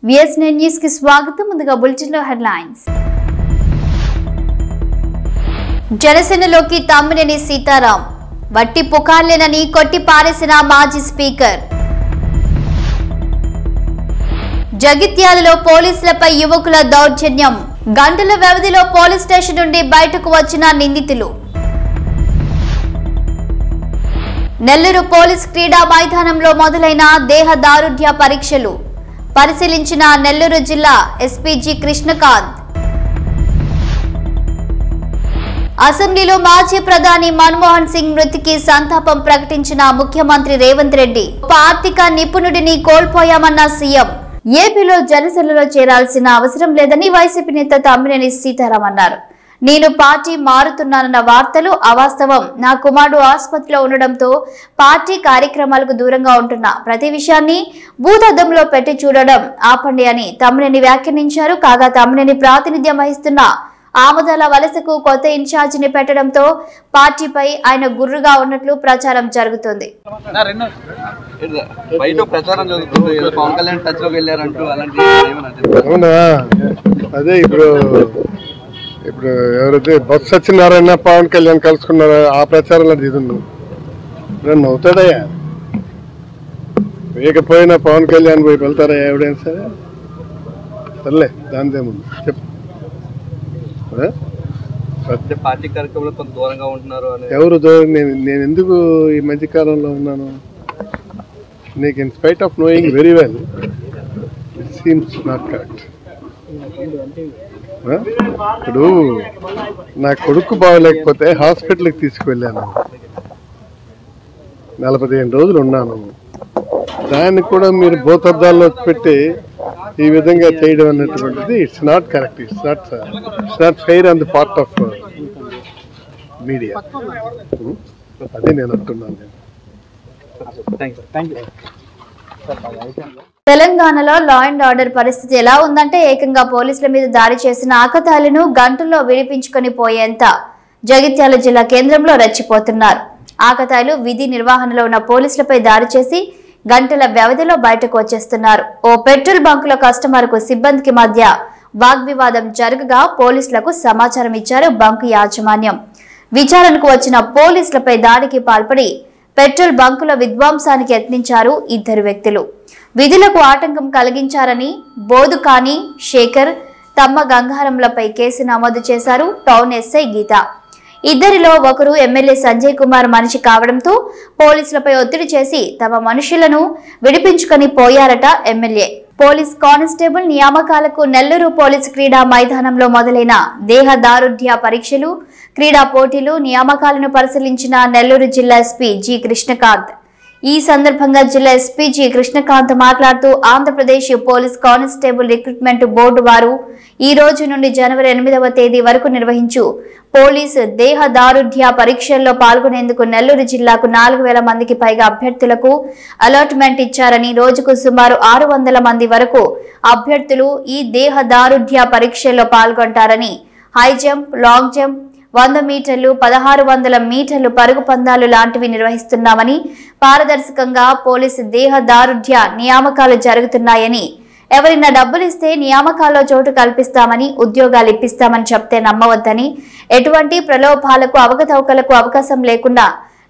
VS9 news కి స్వాగతం. ముందుగా బులెటిన్ లో హెడ్లైన్స్. జనసేనలోకి తమ్మినేని సీతారాం వట్టి పుకార్లేనని కొట్టి పారేసిన మాజీ స్పీకర్. జగిత్యాలలో పోలీసులపై యువకుల దౌర్జన్యం. గంటల వ్యవధిలో పోలీస్ స్టేషన్ నుండి బయటకు వచ్చిన నిందితులు. నెల్లూరు పోలీస్ క్రీడా మైదానంలో మొదలైన దేహదారుఢ్య పరీక్షలు. పరిశీలించిన నెల్లూరు జిల్లా ఎస్పీ జి కృష్ణకాంత్. అసెంబ్లీలో మాజీ ప్రధాని మన్మోహన్ సింగ్ మృతికి సంతాపం ప్రకటించిన ముఖ్యమంత్రి రేవంత్ రెడ్డి. ఆర్థిక నిపుణుడిని కోల్పోయామన్న సీఎం. ఏపీలో జనసేనలో చేరాల్సిన అవసరం లేదని వైసీపీ నేత తమ్మినేని సీతారాం అన్నారు. నేను పార్టీ మారుతున్నానన్న వార్తలు అవాస్తవం. నా కుమారుడు ఆసుపత్రిలో ఉండడంతో పార్టీ కార్యక్రమాలకు దూరంగా ఉంటున్నా. ప్రతి విషయాన్ని భూతద్దంలో పెట్టి చూడడం ఆపండి అని తమ్మినేని వ్యాఖ్యానించారు. కాగా తమ్మినేని ప్రాతినిధ్యం వహిస్తున్న ఆమదాల వలసకు కొత్త ఇన్ఛార్జిని పెట్టడంతో పార్టీపై ఆయన గుర్రుగా ఉన్నట్లు ప్రచారం జరుగుతుంది. ఇప్పుడు ఎవరైతే బొత్స సత్యనారాయణ పవన్ కళ్యాణ్ కలుసుకున్నారో ఆ ప్రచారంలో దిగుండు అవుతాడయ్యా. వేయకపోయినా పవన్ కళ్యాణ్ పోయి వెళ్తారా ఎవడైనా సరే? సర్లే దానిదేముంది చెప్పు. పార్టీ కార్యక్రమంలో కొంత దూరంగా ఉంటున్నారు. ఎవరు దూరం? నేను ఎందుకు ఈ మధ్య కాలంలో ఉన్నాను? నీకు in spite of knowing very well it seems not correct. ఇప్పుడు నా కొడుకు బాగలేకపోతే హాస్పిటల్కి తీసుకువెళ్ళాను. 45 రోజులు ఉన్నాను. దాన్ని కూడా మీరు భూతద్దాల్లో పెట్టి ఈ విధంగా చేయడం అనేటువంటిది it's not correct. It's not fair on the part of media. అది నేను అంటున్నాను. తెలంగాణలో లా అండ్ ఆర్డర్ పరిస్థితి ఎలా ఉందంటే ఏకంగా పోలీసుల మీద దాడి చేసిన ఆకతాయిలను గంటల్లో విడిపించుకొని పోయేంత జగిత్యాల జిల్లా కేంద్రంలో రెచ్చిపోతున్నారు. ఆకతాయిలు విధి నిర్వహణలో ఉన్న పోలీసులపై దాడి చేసి గంటల వ్యవధిలో బయటకు వచ్చేస్తున్నారు. ఓ పెట్రోల్ బంకులో కస్టమర్ కు సిబ్బందికి మధ్య వాగ్వివాదం జరగగా పోలీసులకు సమాచారం ఇచ్చారు బంకు యాజమాన్యం. విచారణకు వచ్చిన పోలీసులపై దాడికి పాల్పడి పెట్రోల్ బంకుల విధ్వంసానికి యత్నించారు ఇద్దరు వ్యక్తులు. విధులకు ఆటంకం కలిగించారని బోదుకాని శేఖర్, తమ్మ గంగారంలపై కేసు నమోదు చేశారు టౌన్ ఎస్ఐ గీత. ఇద్దరిలో ఒకరు ఎమ్మెల్యే సంజయ్ కుమార్ మనిషి కావడంతో పోలీసులపై ఒత్తిడి చేసి తమ మనుషులను విడిపించుకొని పోయారట ఎమ్మెల్యే. పోలీస్ కానిస్టేబుల్ నియామకాలకు నెల్లూరు పోలీస్ క్రీడా మైదానంలో మొదలైన దేహదారుఢ్య పరీక్షలు, క్రీడా పోటీలు, నియామకాలను పరిశీలించిన నెల్లూరు జిల్లా ఎస్పీ జి కృష్ణకాంత్. ఈ సందర్భంగా జిల్లా ఎస్పీ జి కృష్ణకాంత్ మాట్లాడుతూ Andhra Pradesh police constable recruitment board వారు ఈ రోజు నుండి జనవరి 8వ తేదీ వరకు నిర్వహించు పోలీసు దేహదారుఢ్య పరీక్షల్లో పాల్గొనేందుకు నెల్లూరు జిల్లాకు 4000 మందికి పైగా అభ్యర్థులకు అలాట్మెంట్ ఇచ్చారని, రోజుకు సుమారు 600 మంది వరకు అభ్యర్థులు ఈ దేహదారుఢ్య పరీక్షల్లో పాల్గొంటారని, హై జంప్, లాంగ్ జంప్, 100 మీటర్లు, 1600 మీటర్లు పరుగు పందాలు లాంటివి నిర్వహిస్తున్నామని, పారదర్శకంగా పోలీసు దేహదారుఢ్య నియామకాలు జరుగుతున్నాయని, ఎవరైనా డబ్బులు ఇస్తే నియామకాల్లో చోటు కల్పిస్తామని, ఉద్యోగాలు ఇప్పిస్తామని చెప్తే నమ్మవద్దని, ఎటువంటి ప్రలోభాలకు అవకతవకలకు అవకాశం లేకుండా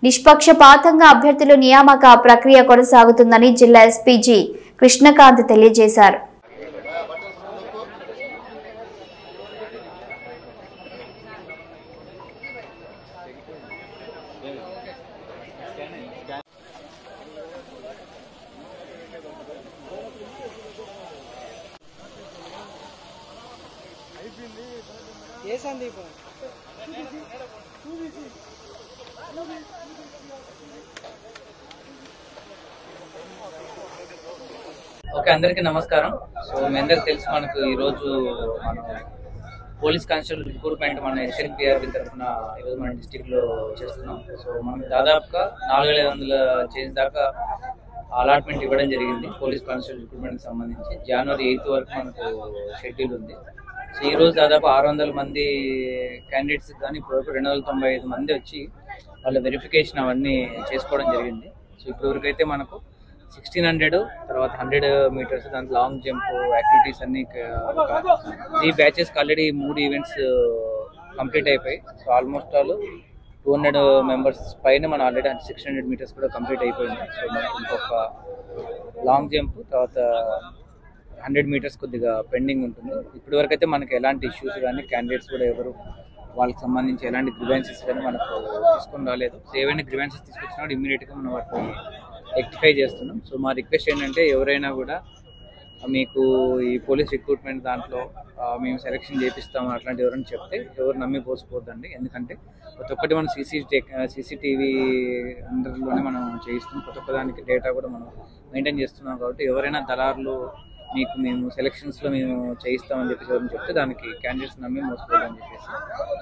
నిష్పక్షపాతంగా అభ్యర్థులు నియామక ప్రక్రియ కొనసాగుతుందని జిల్లా ఎస్పీ జి కృష్ణకాంత్ తెలియజేశారు. ఓకే, అందరికీ నమస్కారం. సో మీ అందరికి తెలుసు, మనకు ఈరోజు మనం పోలీస్ కానిస్టేబుల్ రిక్రూట్మెంట్ మన ఎస్ఎన్పిఆర్బి తరఫున ఈరోజు మన డిస్టిక్ లో చేస్తున్నాం. సో మనకు దాదాపుగా 4500 చేంజ్ దాకా అలాట్మెంట్ ఇవ్వడం జరిగింది పోలీస్ కానిస్టేబుల్ రిక్రూట్మెంట్ సంబంధించి. జనవరి 8 వరకు మనకు షెడ్యూల్ ఉంది. సో ఈ రోజు దాదాపు 600 మంది క్యాండిడేట్స్ కానీ ఇప్పటివరకు 295 మంది వచ్చి వాళ్ళ వెరిఫికేషన్ అవన్నీ చేసుకోవడం జరిగింది. సో ఇప్పటివరకు అయితే మనకు 1600, తర్వాత 100 మీటర్స్, దాంట్లో లాంగ్ జంప్ యాక్టివిటీస్ అన్ని 3 బ్యాచెస్ ఆల్రెడీ 3 ఈవెంట్స్ కంప్లీట్ అయిపోయి. సో ఆల్మోస్ట్ ఆల్ 200 మెంబర్స్ పైన మనం ఆల్రెడీ 600 మీటర్స్ కూడా కంప్లీట్ అయిపోయింది. సో మనకి ఇంకొక లాంగ్ జంప్ తర్వాత 100 మీటర్స్ కొద్దిగా పెండింగ్ ఉంటుంది. ఇప్పటి వరకు అయితే మనకి ఎలాంటి ఇష్యూస్ కానీ క్యాండిడేట్స్ కూడా ఎవరు వాళ్ళకి సంబంధించి ఎలాంటి గ్రివెన్సెస్ కానీ మనకు తీసుకుని రాలేదు. సో ఏవైనా గ్రివెన్సెస్ తీసుకొచ్చినప్పుడు ఇమ్మీడియట్గా మనం వాటిని రెక్టిఫై చేస్తున్నాం. సో మా రిక్వెస్ట్ ఏంటంటే ఎవరైనా కూడా మీకు ఈ పోలీస్ రిక్రూట్మెంట్ దాంట్లో మేము సెలెక్షన్ చేపిస్తాము అట్లాంటి ఎవరైనా చెప్తే ఎవరు నమ్మి పోసిపోద్దండి. ఎందుకంటే ప్రతి ఒక్కటి మనం సీసీటీవీ అండర్లోనే మనం చేయిస్తాం. ప్రతి ఒక్క దానికి డేటా కూడా మనం మెయింటైన్ చేస్తున్నాం. కాబట్టి ఎవరైనా దళారులు మీకు మేము సెలక్షన్స్లో మేము చేయిస్తామని చెప్పేసి ఎవరైనా చెప్తే దానికి క్యాండిడేట్స్ నమ్మి మోసపోదని చెప్పేసి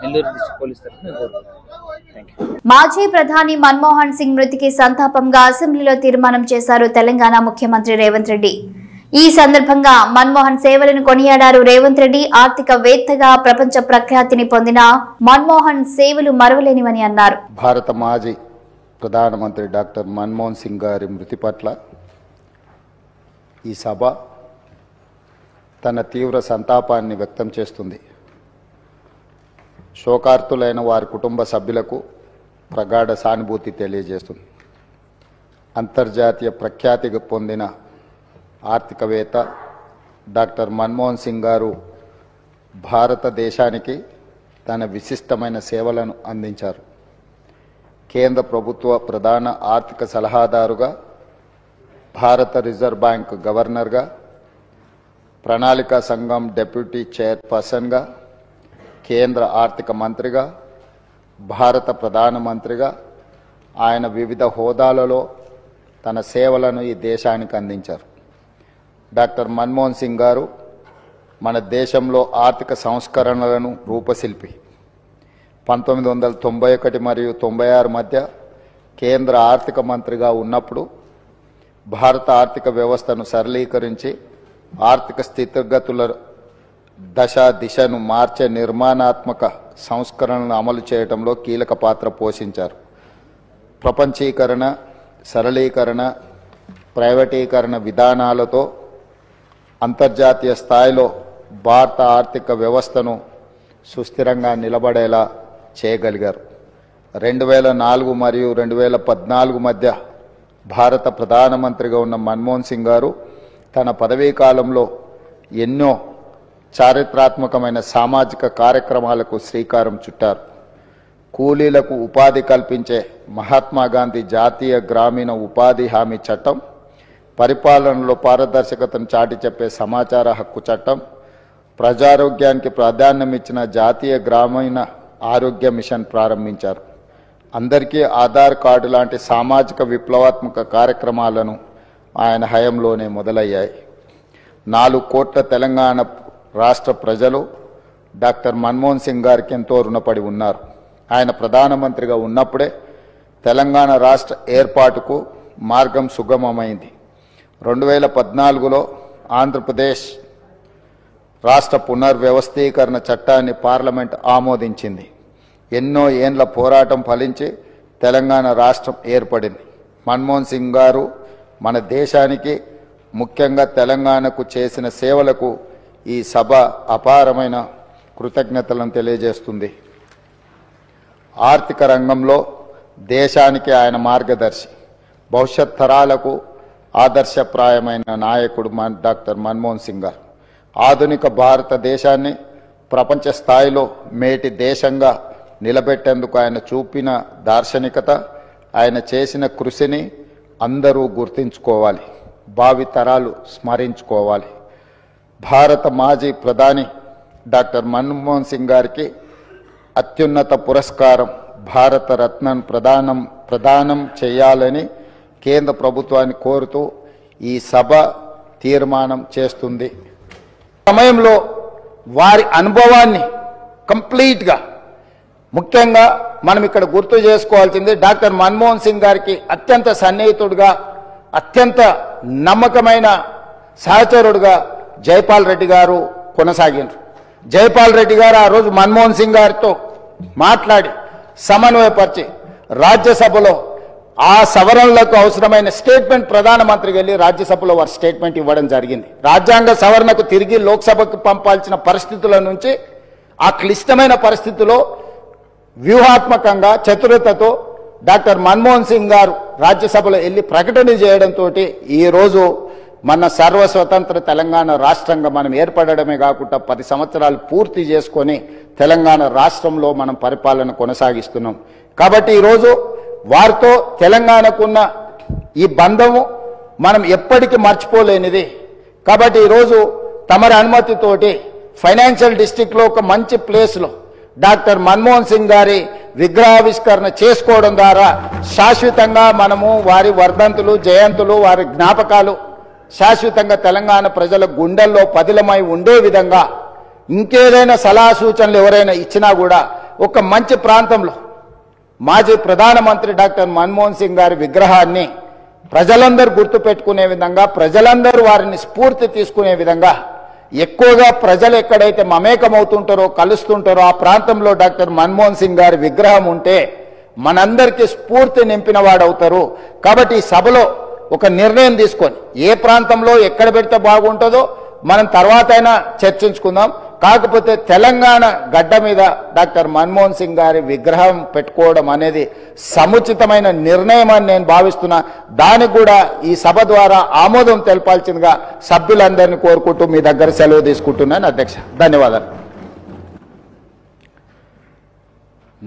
నెల్లూరు డిస్ట్రిక్ట్ పోలీస్ తరఫున కోరుకుంటున్నాం. మాజీ ప్రధాని మన్మోహన్ సింగ్ మృతికి సంతాపంగా అసెంబ్లీలో తీర్మానం చేశారు తెలంగాణ ముఖ్యమంత్రి రేవంత్ రెడ్డి. ఈ సందర్భంగా మన్మోహన్ సేవలను కొనియాడారు రేవంత్ రెడ్డి. ఆర్థికవేత్తగా ప్రపంచ ప్రఖ్యాతిని పొందిన మన్మోహన్ సేవలు మరవలేనివని అన్నారు. భారత మాజీ ప్రధానమంత్రి డాక్టర్ మన్మోహన్ సింగ్ గారి మృతి పట్ల ఈ సభ తన తీవ్ర సంతాపాన్ని వ్యక్తం చేస్తుంది. శోకార్తులైన వారి కుటుంబ సభ్యులకు ప్రగాఢ సానుభూతి తెలియజేస్తుంది. అంతర్జాతీయ ప్రఖ్యాతిగా పొందిన ఆర్థికవేత్త డాక్టర్ మన్మోహన్ సింగ్ గారు భారతదేశానికి తన విశిష్టమైన సేవలను అందించారు. కేంద్ర ప్రభుత్వ ప్రధాన ఆర్థిక సలహాదారుగా, భారత రిజర్వ్ బ్యాంక్ గవర్నర్గా, ప్రణాళికా సంఘం డెప్యూటీ చైర్పర్సన్గా, కేంద్ర ఆర్థిక మంత్రిగా, భారత ప్రధానమంత్రిగా ఆయన వివిధ హోదాలలో తన సేవలను ఈ దేశానికి అందించారు. డాక్టర్ మన్మోహన్ సింగ్ గారు మన దేశంలో ఆర్థిక సంస్కరణలను రూపశిల్పి. 1991 మరియు 96 మధ్య కేంద్ర ఆర్థిక మంత్రిగా ఉన్నప్పుడు భారత ఆర్థిక వ్యవస్థను సరళీకరించి ఆర్థిక స్థితిగతుల దిశను మార్చే నిర్మాణాత్మక సంస్కరణలను అమలు చేయడంలో కీలక పాత్ర పోషించారు. ప్రపంచీకరణ, సరళీకరణ, ప్రైవేటీకరణ విధానాలతో అంతర్జాతీయ స్థాయిలో భారత ఆర్థిక వ్యవస్థను సుస్థిరంగా నిలబడేలా చేయగలిగారు. 2004 మరియు 2014 మధ్య భారత ప్రధానమంత్రిగా ఉన్న మన్మోహన్ సింగ్ గారు తన పదవీ కాలంలో ఎన్నో చారిత్రాత్మకమైన సామాజిక కార్యక్రమాలకు శ్రీకారం చుట్టారు. కూలీలకు ఉపాధి కల్పించే మహాత్మా గాంధీ జాతీయ గ్రామీణ ఉపాధి హామీ చట్టం, పరిపాలనలో పారదర్శకతను చాటి చెప్పే సమాచార హక్కు చట్టం, ప్రజారోగ్యానికి ప్రాధాన్యం ఇచ్చిన జాతీయ గ్రామీణ ఆరోగ్య మిషన్ ప్రారంభించారు. అందరికీ ఆధార్ కార్డు లాంటి సామాజిక విప్లవాత్మక కార్యక్రమాలను ఆయన హయాంలోనే మొదలయ్యాయి. 4 కోట్ల తెలంగాణ రాష్ట్ర ప్రజలు డాక్టర్ మన్మోహన్ సింగ్ గారికి ఎంతో రుణపడి ఉన్నారు. ఆయన ప్రధానమంత్రిగా ఉన్నప్పుడే తెలంగాణ రాష్ట్ర ఏర్పాటుకు మార్గం సుగమమైంది. 2014లో ఆంధ్రప్రదేశ్ రాష్ట్ర పునర్వ్యవస్థీకరణ చట్టాన్ని పార్లమెంట్ ఆమోదించింది. ఎన్నో ఏండ్ల పోరాటం ఫలించి తెలంగాణ రాష్ట్రం ఏర్పడింది. మన్మోహన్ సింగ్ గారు మన దేశానికి, ముఖ్యంగా తెలంగాణకు చేసిన సేవలకు ఈ సభ అపారమైన కృతజ్ఞతలను తెలియజేస్తుంది. ఆర్థిక రంగంలో దేశానికి ఆయన మార్గదర్శి, భవిష్యత్ తరాలకు ఆదర్శప్రాయమైన నాయకుడు డాక్టర్ మన్మోహన్ సింగ్ గారు. ఆధునిక భారతదేశాన్ని ప్రపంచ స్థాయిలో మేటి దేశంగా నిలబెట్టేందుకు ఆయన చూపిన దార్శనికత, ఆయన చేసిన కృషిని అందరూ గుర్తించుకోవాలి, భావి తరాలు స్మరించుకోవాలి. భారత మాజీ ప్రధాని డాక్టర్ మన్మోహన్ సింగ్ గారికి అత్యున్నత పురస్కారం భారత రత్నను ప్రదానం చేయాలని కేంద్ర ప్రభుత్వాన్ని కోరుతూ ఈ సభ తీర్మానం చేస్తుంది. సమయంలో వారి అనుభవాన్ని కంప్లీట్గా, ముఖ్యంగా మనం ఇక్కడ గుర్తు చేసుకోవాల్సింది డాక్టర్ మన్మోహన్ సింగ్ గారికి అత్యంత సన్నిహితుడుగా, అత్యంత నమ్మకమైన సహచరుడుగా జైపాల్ రెడ్డి గారు కొనసాగినారు. జైపాల్ రెడ్డి గారు ఆ రోజు మన్మోహన్ సింగ్ గారితో మాట్లాడి సమన్వయపరిచి రాజ్యసభలో ఆ సవరణలకు అవసరమైన స్టేట్మెంట్ ప్రధానమంత్రికి వెళ్ళి రాజ్యసభలో వారు స్టేట్మెంట్ ఇవ్వడం జరిగింది. రాజ్యాంగ సవరణకు తిరిగి లోక్సభకు పంపాల్సిన పరిస్థితుల నుంచి ఆ క్లిష్టమైన పరిస్థితిలో వ్యూహాత్మకంగా చతురతతో డాక్టర్ మన్మోహన్ సింగ్ గారు రాజ్యసభలో వెళ్ళి ప్రకటన చేయడంతో ఈరోజు మన సర్వస్వతంత్ర తెలంగాణ రాష్ట్రంగా మనం ఏర్పడడమే కాకుండా 10 సంవత్సరాలు పూర్తి చేసుకొని తెలంగాణ రాష్ట్రంలో మనం పరిపాలన కొనసాగిస్తున్నాం. కాబట్టి ఈరోజు వారితో తెలంగాణకున్న ఈ బంధము మనం ఎప్పటికీ మర్చిపోలేనిది. కాబట్టి ఈరోజు తమరి అనుమతితోటి ఫైనాన్షియల్ డిస్ట్రిక్ట్లో ఒక మంచి ప్లేస్లో డాక్టర్ మన్మోహన్ సింగ్ గారి విగ్రహావిష్కరణ చేసుకోవడం ద్వారా శాశ్వతంగా మనము వారి వర్ధంతులు జయంతులు వారి జ్ఞాపకాలు శాశ్వతంగా తెలంగాణ ప్రజల గుండెల్లో పదిలమై ఉండే విధంగా ఇంకేదైనా సలహా సూచనలు ఎవరైనా ఇచ్చినా కూడా ఒక మంచి ప్రాంతంలో మాజీ ప్రధానమంత్రి డాక్టర్ మన్మోహన్ సింగ్ గారి విగ్రహాన్ని ప్రజలందరూ గుర్తుపెట్టుకునే విధంగా ప్రజలందరూ వారిని స్ఫూర్తి తీసుకునే విధంగా ఎక్కువగా ప్రజలు ఎక్కడైతే మమేకమవుతుంటారో కలుస్తుంటారో ఆ ప్రాంతంలో డాక్టర్ మన్మోహన్ సింగ్ గారి విగ్రహం ఉంటే మనందరికీ స్ఫూర్తి నింపిన వాడవుతారు. కాబట్టి ఈ సభలో ఒక నిర్ణయం తీసుకొని ఏ ప్రాంతంలో ఎక్కడ పెడితే బాగుంటుందో మనం తర్వాత అయినా చర్చించుకుందాం. కాకపోతే తెలంగాణ గడ్డ మీద డాక్టర్ మన్మోహన్ సింగ్ గారి విగ్రహం పెట్టుకోవడం అనేది సముచితమైన నిర్ణయం అని నేను భావిస్తున్నా. దానికి కూడా ఈ సభ ద్వారా ఆమోదం తెలపాల్సిందిగా సభ్యులందరినీ కోరుకుంటూ మీ దగ్గర సెలవు తీసుకుంటున్నాను అధ్యక్ష. ధన్యవాదాలు.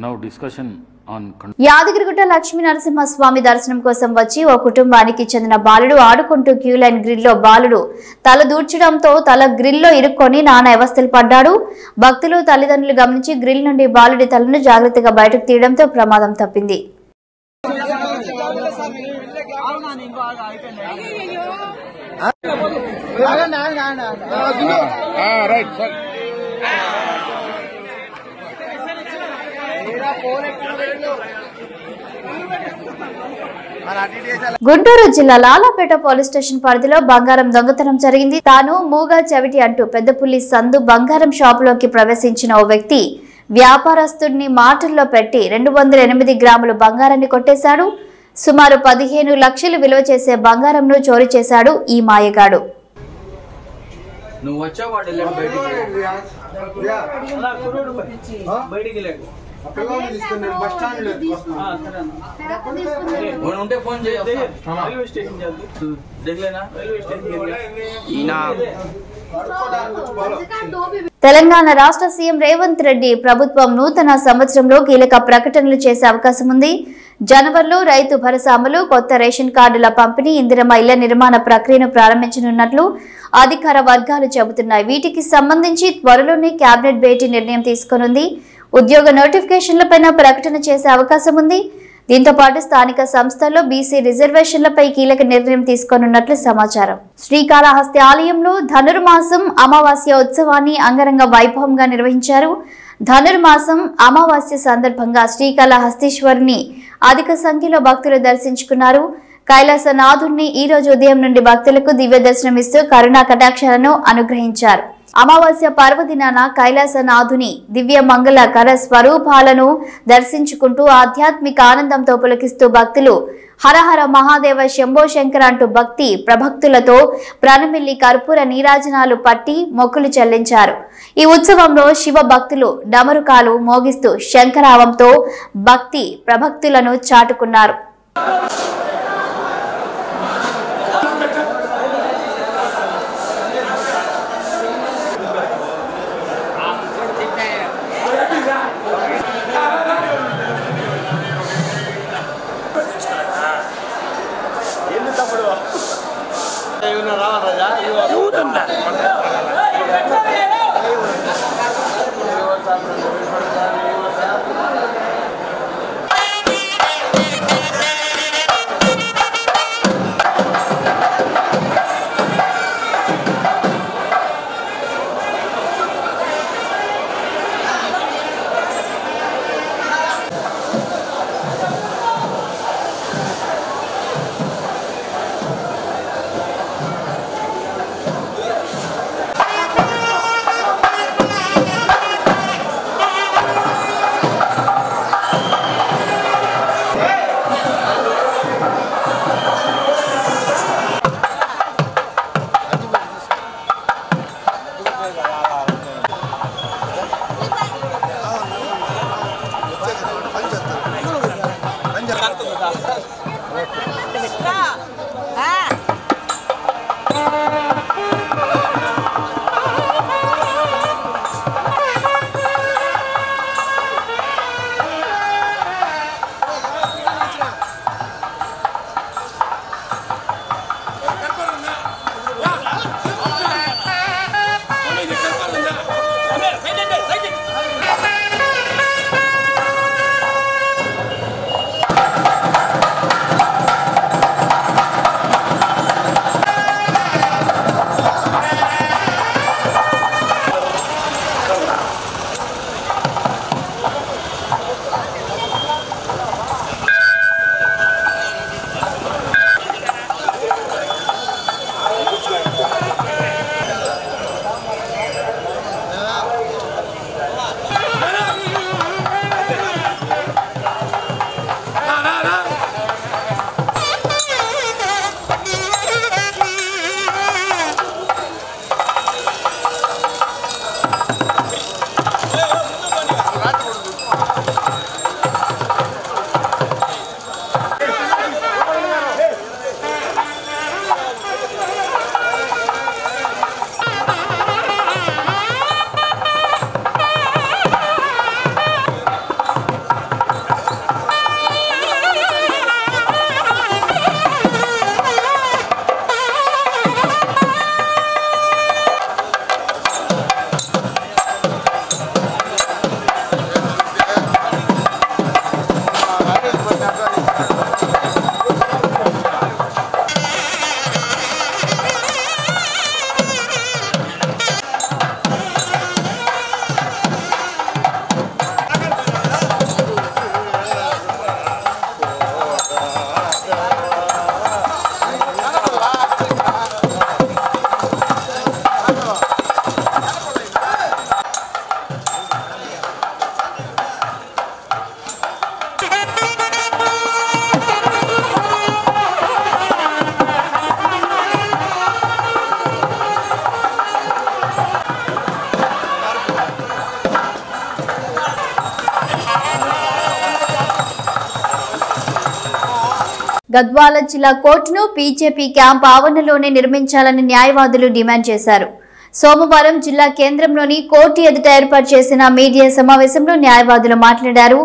Now discussion on Yadagirigutta Lakshmi Narasimhaswamy దర్శనం కోసం వచ్చి ఓ కుటుంబానికి చెందిన బాలుడు ఆడుకుంటూ క్యూ లైన్ గ్రిల్లో బాలుడు తల దూర్చడంతో తల గ్రిల్లో ఇరుక్కొని నానా అవస్థలు పడ్డాడు. భక్తులు తల్లిదండ్రులు గమనించి గ్రిల్ నుండి బాలుడి తలను జాగ్రత్తగా బయటకు తీయడంతో ప్రమాదం తప్పింది. గుంటూరు జిల్లా లాలాపేట పోలీస్ స్టేషన్ పరిధిలో బంగారం దొంగతనం జరిగింది. తాను మూగా చెవిటి అంటూ పెద్దపుల్లి సందు బంగారం షాపులోకి ప్రవేశించిన ఓ వ్యక్తి వ్యాపారస్తుడిని మాటల్లో పెట్టి 208 గ్రాముల బంగారాన్ని కొట్టేశాడు. సుమారు 15 లక్షలు విలువ చేసే బంగారంను చోరీ చేశాడు ఈ మాయగాడు. తెలంగాణ రాష్ట్ర సీఎం రేవంత్ రెడ్డి ప్రభుత్వం నూతన సంవత్సరంలో కీలక ప్రకటనలు చేసే అవకాశం ఉంది. జనవరిలో రైతు భరోసా అమలు, కొత్త రేషన్ కార్డుల పంపిణీ, ఇందిరమ్మ ఇళ్ల నిర్మాణ ప్రక్రియను ప్రారంభించనున్నట్లు అధికార వర్గాలు చెబుతున్నాయి. వీటికి సంబంధించి త్వరలోనే కేబినెట్ భేటీ నిర్ణయం తీసుకోనుంది. ఉద్యోగ నోటిఫికేషన్లపై ప్రకటన చేసే అవకాశం ఉంది. దీంతో పాటు స్థానిక సంస్థల్లో బీసీ రిజర్వేషన్లపై కీలక నిర్ణయం తీసుకోనున్నట్లు సమాచారం. శ్రీకాళహస్తి ఆలయంలో ధనుర్మాసం అమావాస్య ఉత్సవాన్ని అంగరంగ వైభవంగా నిర్వహించారు. ధనుర్మాసం అమావాస్య సందర్భంగా శ్రీకాళహస్తీశ్వరుని అధిక సంఖ్యలో భక్తులు దర్శించుకున్నారు. కైలాసనాథుడిని ఈ రోజు ఉదయం నుండి భక్తులకు దివ్య దర్శనమిస్తూ కరుణా కటాక్షాలను అనుగ్రహించారు. అమావాస్య పర్వదినాన కైలాసనాథుని దివ్య మంగళ కర స్వరూపాలను దర్శించుకుంటూ ఆధ్యాత్మిక ఆనందంతో పులకిస్తూ భక్తులు హరహర మహాదేవ శంభో శంకర అంటూ భక్తి ప్రభక్తులతో ప్రాణమిల్లి కర్పూర నీరాజనాలు పట్టి మొక్కులు చెల్లించారు. ఈ ఉత్సవంలో శివ భక్తులు డమరుకాలు మోగిస్తూ శంకరావంతో భక్తి ప్రభక్తులను చాటుకున్నారు. గద్వాల జిల్లా కోర్టును బీజేపీ క్యాంప్ ఆవరణలోనే నిర్మించాలని న్యాయవాదులు డిమాండ్ చేశారు. సోమవారం జిల్లా కేంద్రంలోని కోర్టు ఎదుట ఏర్పాటు చేసిన మీడియా సమావేశంలో న్యాయవాదులు మాట్లాడారు.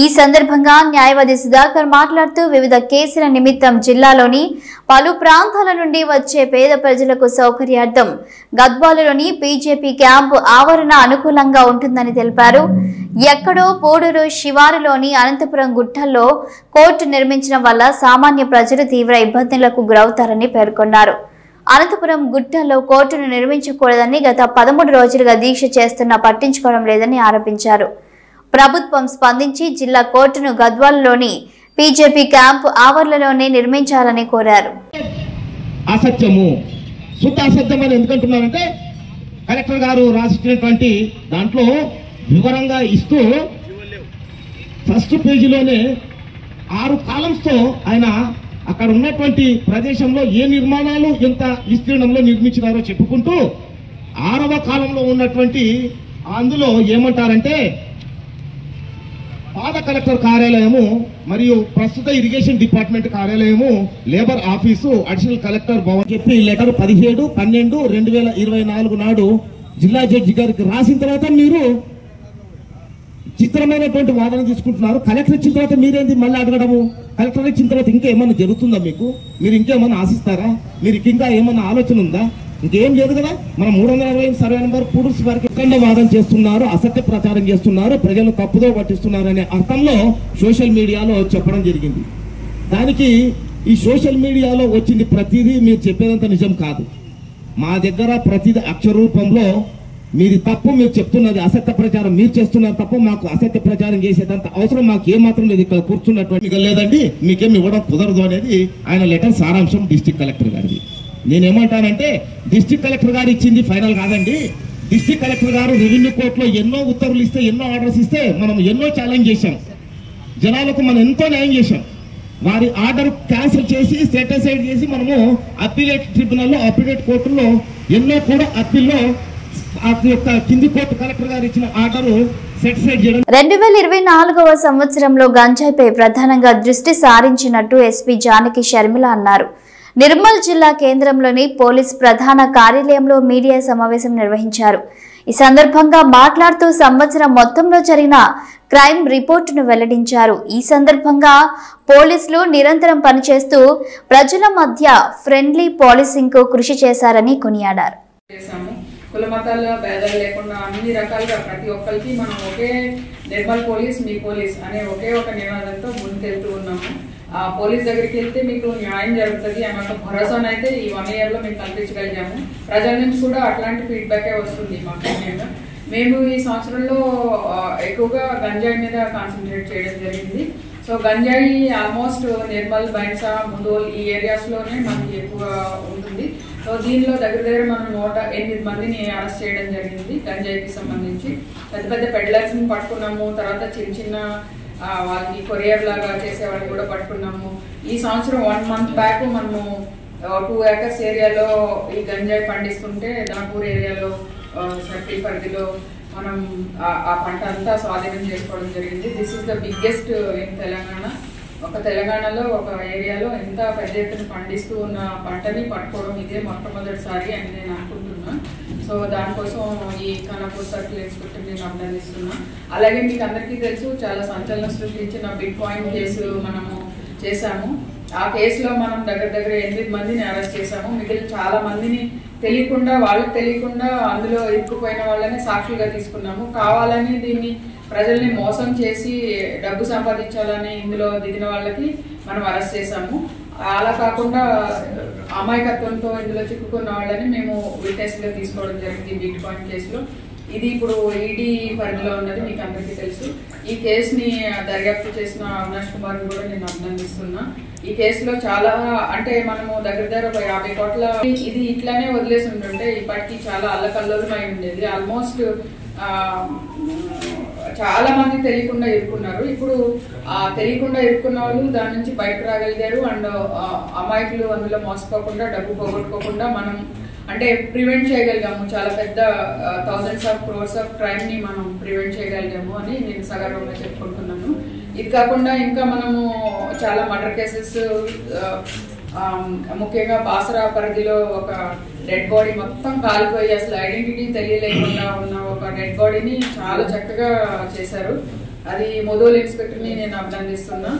ఈ సందర్భంగా న్యాయవాది సుధాకర్ మాట్లాడుతూ వివిధ కేసుల నిమిత్తం జిల్లాలోని పలు ప్రాంతాల నుండి వచ్చే పేద ప్రజలకు సౌకర్యార్థం గద్వాలలోని బీజేపీ క్యాంపు ఆవరణ అనుకూలంగా ఉంటుందని తెలిపారు. ఎక్కడో పోడూరు శివారులోని అనంతపురం గుట్టల్లో కోర్టు నిర్మించడం వల్ల సామాన్య ప్రజలు తీవ్ర ఇబ్బందులకు గురవుతారని పేర్కొన్నారు. అనంతపురం గుట్టల్లో కోర్టును నిర్మించకూడదని గత 13 రోజులుగా దీక్ష చేస్తున్నా పట్టించుకోవడం లేదని ఆరోపించారు. ప్రభుత్వం స్పందించి జిల్లా కోర్టును గద్వాలలోని బీజేపీ క్యాంపు ఆవరణలోనే నిర్మించాలని కోరారు. అసత్యము శుద్ధ అసత్యం అని ఎందుకంటున్నారంటే కలెక్టర్ గారు రాసినటువంటి దాంట్లో వివరంగా ఇస్తూ ఫస్ట్ పేజీలోనే 6 కాలమ్స్తో ఆయన అక్కడ ఉన్నటువంటి ప్రదేశంలో ఏ నిర్మాణాలు ఎంత విస్తీర్ణంలో నిర్మించినారో చెప్పుకుంటూ 6వ కాలంలో ఉన్నటువంటి అందులో ఏమంటారంటే పాత కలెక్టర్ కార్యాలయము మరియు ప్రస్తుత ఇరిగేషన్ డిపార్ట్మెంట్ కార్యాలయము labour office additional collector Bhavan చెప్పి లెటర్ 17/12/2024 నాడు జిల్లా జడ్జి గారికి రాసిన తర్వాత మీరు చిత్రమైనటువంటి వాదన తీసుకుంటున్నారు. కలెక్టర్ ఇచ్చిన తర్వాత మీరేంది మళ్ళీ అడగడము? కలెక్టర్ ఇచ్చిన తర్వాత ఇంకేమన్నా జరుగుతుందా? మీరు ఇంకేమన్నా ఆశిస్తారా? మీరు ఇంకా ఏమన్నా ఆలోచన ఉందా? ఇంకేం లేదు కదా. మనం 340 సర్వే నెంబర్ పూర్తి వారికి అఖండ వాదన చేస్తున్నారు, అసత్య ప్రచారం చేస్తున్నారు, ప్రజలు తప్పుదో పట్టిస్తున్నారు అనే అర్థంలో సోషల్ మీడియాలో చెప్పడం జరిగింది. దానికి ఈ సోషల్ మీడియాలో వచ్చింది ప్రతిదీ మీరు చెప్పేదంత నిజం కాదు. మా దగ్గర ప్రతిదీ అక్షర రూపంలో మీది తప్పు, మీరు చెప్తున్నది అసత్య ప్రచారం మీరు చేస్తున్నారు తప్ప మాకు అసత్య ప్రచారం చేసేదంత అవసరం మాకు ఏమాత్రం లేదు. ఇక్కడ కూర్చున్నటువంటి లేదండి, మీకేం ఇవ్వడం కుదరదు అనేది ఆయన లెటర్ సారాంశం డిస్ట్రిక్ట్ కలెక్టర్ గారిది. నేనేమంటానంటే డిస్ట్రిక్ట్ కలెక్టర్ గారు ఇచ్చింది ఫైనల్ కాదండి. డిస్ట్రిక్ట్ కలెక్టర్ గారు రెవెన్యూ కోర్టులో ఎన్నో ఉత్తర్వులు ఇస్తే, ఎన్నో ఆర్డర్స్ ఇస్తే మనం ఎన్నో ఛాలెంజ్ చేశాం. జనాలకు మనం ఎంతో న్యాయం చేశాం. వారి ఆర్డర్ క్యాన్సిల్ చేసి సెటిసైడ్ చేసి మనము అప్పీలేట్ ట్రిబ్యునల్లో అప్పీలేట్ కోర్టులో ఎన్నో కూడా అప్పీల్లో ఆ యొక్క కింది కోర్టు కలెక్టర్ గారు ఇచ్చిన ఆర్డర్ సెటిసైడ్ చేయడం. 2024వ సంవత్సరంలో గంజాయిపై ప్రధానంగా దృష్టి సారించినట్టు ఎస్పీ జానకి షర్మిల అన్నారు. నిర్మల్ జిల్లా కేంద్రంలోని పోలీస్ ప్రధాన కార్యాలయంలో మీడియా సమావేశం నిర్వహించారు. ఈ సందర్భంగా మాట్లాడుతూ సంవత్సరం మొత్తంలో జరిగిన క్రైమ్ రిపోర్టును వెల్లడించారు. ఈ సందర్భంగా పోలీసులు నిరంతరం పనిచేస్తూ ప్రజల మధ్య ఫ్రెండ్లీ పోలీసింగ్ కు కృషి చేశారని కొనియాడారు. కుల మతాల భేదాలు లేకుండా అన్ని రకాలుగా ప్రతి ఒక్కరికి మనం ఒకే నిర్మల్ పోలీస్ మీ పోలీస్ అనే ఒకే ఒక నినాదంతో ముందుకెళ్తూ ఉన్నాము. ఆ పోలీస్ దగ్గరికి వెళ్తే మీకు న్యాయం జరుగుతుంది అన్న ఒక భరోసానైతే ఈ 1 year లో మేము కల్పించగలిగాము. ప్రజల నుంచి కూడా అట్లాంటి ఫీడ్బ్యాకే వస్తుంది మాకు. మేము ఈ సంవత్సరంలో ఎక్కువగా గంజాయి మీద కాన్సన్ట్రేట్ చేయడం జరిగింది. సో గంజాయి ఆల్మోస్ట్ నిర్మల్, బైన్సా, ముందోల్ ఈ ఏరియాస్లోనే మనకి ఎక్కువ ఉంటుంది. సో దీనిలో దగ్గర మనం 108 మందిని అరెస్ట్ చేయడం జరిగింది గంజాయికి సంబంధించి. పెద్ద పెద్ద పెడ్లర్స్ని పట్టుకున్నాము. తర్వాత చిన్న వాళ్ళకి కొరియర్ లాగా చేసే వాళ్ళని కూడా పట్టుకున్నాము. ఈ సంవత్సరం 1 month బ్యాక్ మనము 2 acres ఏరియాలో ఈ గంజాయి పండిస్తుంటే దాపూర్ ఏరియాలో సర్కిల్ పరిధిలో మనం ఆ పంట అంతా స్వాధీనం చేసుకోవడం జరిగింది. This is the biggest in Telangana. ఒక తెలంగాణలో ఒక ఏరియాలో ఎంత పెద్ద ఎత్తున పండిస్తూ ఉన్న పంటని పట్టుకోవడం ఇదే మొట్టమొదటిసారి అని నేను అనుకుంటున్నా. సో దానికోసం ఈ ఖానాపూర్ సర్కిల్ ఇన్స్పెక్టర్ నేను అభినందిస్తున్నా. అలాగే మీకు అందరికీ తెలుసు, చాలా సంచలనం సృష్టించిన బిట్ పాయింట్ కేసు మనము చేశాము. ఆ కేసులో మనం దగ్గర 8 మందిని అరెస్ట్ చేశాము. మిగిలిన చాలా మందిని తెలియకుండా, వాళ్ళకి తెలియకుండా అందులో ఇరుక్కుపోయిన వాళ్ళని సాక్షులుగా తీసుకున్నాము. కావాలని దీన్ని ప్రజల్ని మోసం చేసి డబ్బు సంపాదించాలని ఇందులో దిగిన వాళ్ళకి మనం అరెస్ట్ చేశాము. అలా కాకుండా అమాయకత్వంతో ఇందులో చిక్కుకున్న వాళ్ళని మేము విట్నెస్గా తీసుకోవడం జరిగింది బీట్ పాయింట్ కేసులో. ఇది ఇప్పుడు ఈడీ పరిధిలో ఉన్నది, మీకు అందరికీ తెలుసు. ఈ కేసుని దర్యాప్తు చేసిన అవినాష్ కుమార్ని కూడా నేను అభినందిస్తున్నా. ఈ కేసులో చాలా అంటే మనము దగ్గర ఒక 50 కోట్ల ఇది ఇట్లానే వదిలేసి ఉంటుంటే ఇప్పటికీ చాలా అల్లకల్లోలమై ఉండేది. ఆల్మోస్ట్ చాలా మంది తెలియకుండా ఇరుక్కున్నారు. ఇప్పుడు తెలియకుండా ఇరుక్కున్న వాళ్ళు దాని నుంచి బయటకు రాగలిగారు. అండ్ అమాయకులు అందులో మోసపోకుండా, డబ్బు పోగొట్టుకోకుండా మనం అంటే ప్రివెంట్ చేయగలిగాము. చాలా పెద్ద thousands of crores of crime ని మనం ప్రివెంట్ చేయగలిగాము అని నేను సగర్వంగా చెప్పుకుంటున్నాను. ఇది కాకుండా ఇంకా మనము చాలా మర్డర్ కేసెస్, ముఖ్యంగా బాసరా పరిధిలో ఒక డెడ్ బాడీ మొత్తం కాలిపోయి అసలు ఐడెంటిటీ తెలియలేకుండా ఉన్న ఒక డెడ్ బాడీని చాలా చక్కగా చేశారు. అది మొదోల్ ఇన్స్పెక్టర్ని నేను అభినందిస్తున్నా.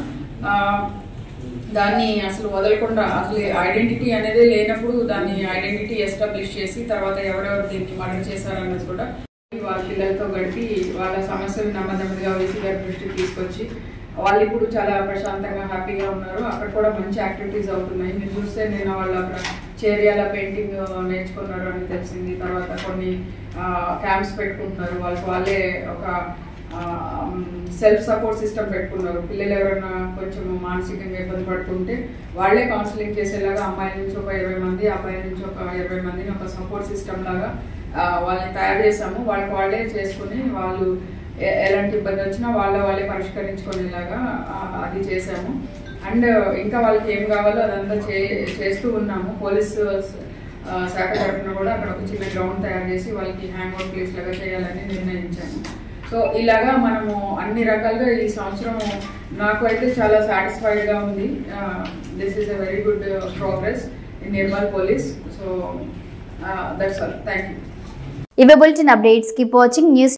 దాన్ని అసలు వదలకుండా, అసలు ఐడెంటిటీ అనేది లేనప్పుడు దాన్ని ఐడెంటిటీ ఎస్టాబ్లిష్ చేసి తర్వాత ఎవరెవరు దీన్ని మర్డర్ చేశారన్నది కూడా వాళ్ళ పిల్లలతో గడిపి వాళ్ళ సమస్యలు నెమ్మదిగా వీసీ గారి దృష్టికి తీసుకొచ్చి వాళ్ళు ఇప్పుడు చాలా ప్రశాంతంగా హ్యాపీగా ఉన్నారు. అక్కడ కూడా మంచి యాక్టివిటీస్ అవుతున్నాయి. మీరు చూస్తే నేను వాళ్ళు అక్కడ చేరియాల పెయింటింగ్ నేర్చుకున్నారు అని తెలిసింది. తర్వాత కొన్ని క్యాంప్స్ పెట్టుకుంటున్నారు. వాళ్ళే ఒక సెల్ఫ్ సపోర్ట్ సిస్టమ్ పెట్టుకున్నారు. పిల్లలు ఎవరైనా కొంచెం మానసికంగా ఇబ్బంది పడుతుంటే వాళ్ళే కౌన్సిలింగ్ చేసేలాగా అమ్మాయిల నుంచి ఒక 20 మంది, అబ్బాయిల నుంచి ఒక 20 మందిని ఒక సపోర్ట్ సిస్టమ్ లాగా వాళ్ళని తయారు చేసాము. వాళ్ళే చేసుకుని వాళ్ళు ఎలాంటి ఇబ్బంది వచ్చినా వాళ్ళే పరిష్కరించుకునేలాగా అది చేసాము. అండ్ ఇంకా వాళ్ళకి ఏం కావాలో అదంతా చేస్తూ ఉన్నాము. పోలీసు శాఖ తరఫున కూడా అక్కడ ఒక చిన్న గ్రౌండ్ తయారు చేసి వాళ్ళకి హ్యాంగ్ అవుట్ ప్లేస్ లాగా చేయాలని నిర్ణయించాము. సో ఇలాగా మనము అన్ని రకాలుగా ఈ సంవత్సరం నాకు అయితే చాలా సాటిస్ఫైడ్గా ఉంది. This is a very good progress in Nirmal police. So that's all. Thank you. ఇవే bulletin updates. Keep watching news